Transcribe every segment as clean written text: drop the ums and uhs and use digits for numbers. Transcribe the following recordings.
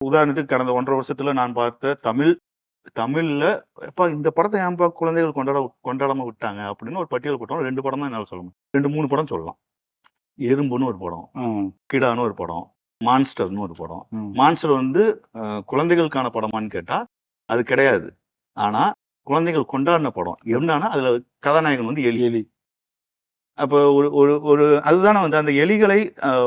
உதாரணத்துக்கு கடந்த 1.5 வருஷத்துல நான் பார்த்த தமிழ்ல எப்பா இந்த படத்தை ஏன்பா குழந்தைகள் கொண்டாடாம விட்டாங்க அப்படின்னு ஒரு பட்டியல் போட்டோம். 2 படம் தான் என்னால சொல்ல முடியும். 2, 3 படம் சொல்லலாம். எறும்புன்னு ஒரு படம், கிடான்னு ஒரு படம், மான்ஸ்டர்னு ஒரு படம். மான்ஸ்டர் வந்து குழந்தைகளுக்கான படமான்னு கேட்டா அது கிடையாது. ஆனா குழந்தைகள் கொண்டாடின படம். என்னன்னா அதுல கதாநாயகன் வந்து எலி. அப்ப ஒரு ஒரு ஒரு அதுதானே வந்து அந்த எலிகளை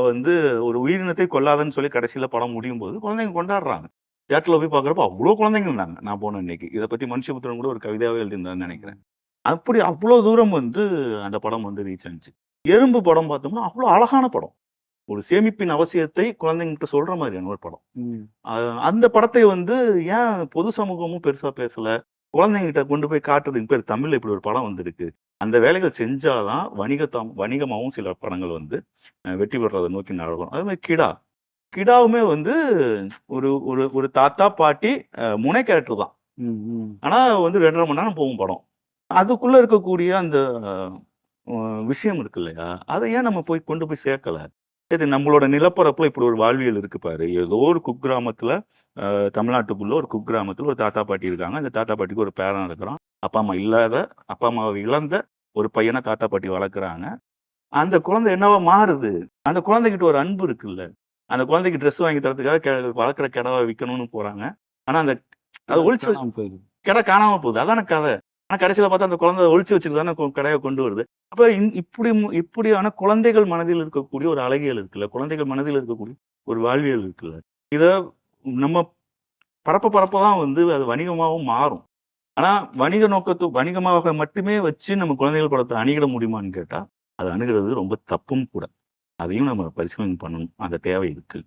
வந்து ஒரு உயிரினத்தை கொல்லாதன்னு சொல்லி கடைசியில படம் முடியும் போது குழந்தைங்க கொண்டாடுறாங்க. தியேட்டர்ல போய் பார்க்குறப்ப அவ்வளோ குழந்தைங்க இருந்தாங்க. நான் போன இன்னைக்கு. இதை பத்தி மனுஷபுத்திரன் கூட ஒரு கவிதையாவே எழுதியிருந்தான்னு நினைக்கிறேன். அப்படி அவ்வளோ தூரம் வந்து அந்த படம் வந்து ரீச் ஆச்சு. எறும்பு படம் பார்த்தோம்னா அவ்வளோ அழகான படம். ஒரு சேமிப்பின் அவசியத்தை குழந்தைங்கிட்ட சொல்ற மாதிரியான ஒரு படம். அந்த படத்தை வந்து ஏன் பொது சமூகமும் பெருசா பேசல? குழந்தைங்கிட்ட கொண்டு போய் காட்டுறதுக்கு பேர் தமிழ்ல இப்படி ஒரு படம் வந்திருக்கு. அந்த வேலைகள் செஞ்சாதான் வணிகமாவும் சில படங்கள் வந்து வெற்றி பெறதை நோக்கி நடக்கும். அதே மாதிரி கிடாவுமே வந்து ஒரு ஒரு ஒரு தாத்தா பாட்டி முனை கேரக்டர் தான். ஆனா வந்து 2.5 மணி நேரம் போகும் படம். அதுக்குள்ள இருக்கக்கூடிய அந்த விஷயம் இருக்கு இல்லையா, அதை ஏன் நம்ம கொண்டு போய் சேர்க்கல? சரி, நம்மளோட நிலப்பரப்புல இப்படி ஒரு வாழ்வியல் இருக்கு பாரு. ஏதோ ஒரு குக்கிராமத்துல தமிழ்நாட்டுக்குள்ள ஒரு குக்கிராமத்துல ஒரு தாத்தா பாட்டி இருக்காங்க. அந்த தாத்தா பாட்டிக்கு ஒரு பேரன் இருக்கிறான். அப்பா அம்மாவை இழந்த ஒரு பையனை தாத்தா பாட்டி வளர்க்குறாங்க. அந்த குழந்தை என்னவா மாறுது? அந்த குழந்தைகிட்ட ஒரு அன்பு இருக்குல்ல. அந்த குழந்தைக்கு ட்ரெஸ் வாங்கி தரதுக்காக வளர்க்குற கிடவை விற்கணும்னு போறாங்க. ஆனா அந்த அதை ஒழிச்சு கிடை காணாம போகுது. அதான கதை. ஆனா கடைசியில பார்த்தா அந்த குழந்தை ஒழிச்சு வச்சுட்டு தானே கடையை கொண்டு வருது. அப்ப இப்படியான குழந்தைகள் மனதில் இருக்கக்கூடிய ஒரு அழகியல் இருக்குல்ல, குழந்தைகள் மனதில் இருக்கக்கூடிய ஒரு வாழ்வியல் இருக்குல்ல, இத நம்ம பரப்பதான் வந்து அது வணிகமாகவும் மாறும். ஆனா வணிகமாக மட்டுமே வச்சு நம்ம குழந்தைகள் படத்தை அணுகிட முடியுமான்னு கேட்டா அது அணுகிறது ரொம்ப தப்பும் கூட. அதையும் நம்ம பரிசீலனை பண்ணணும். அந்த தேவை இருக்கு.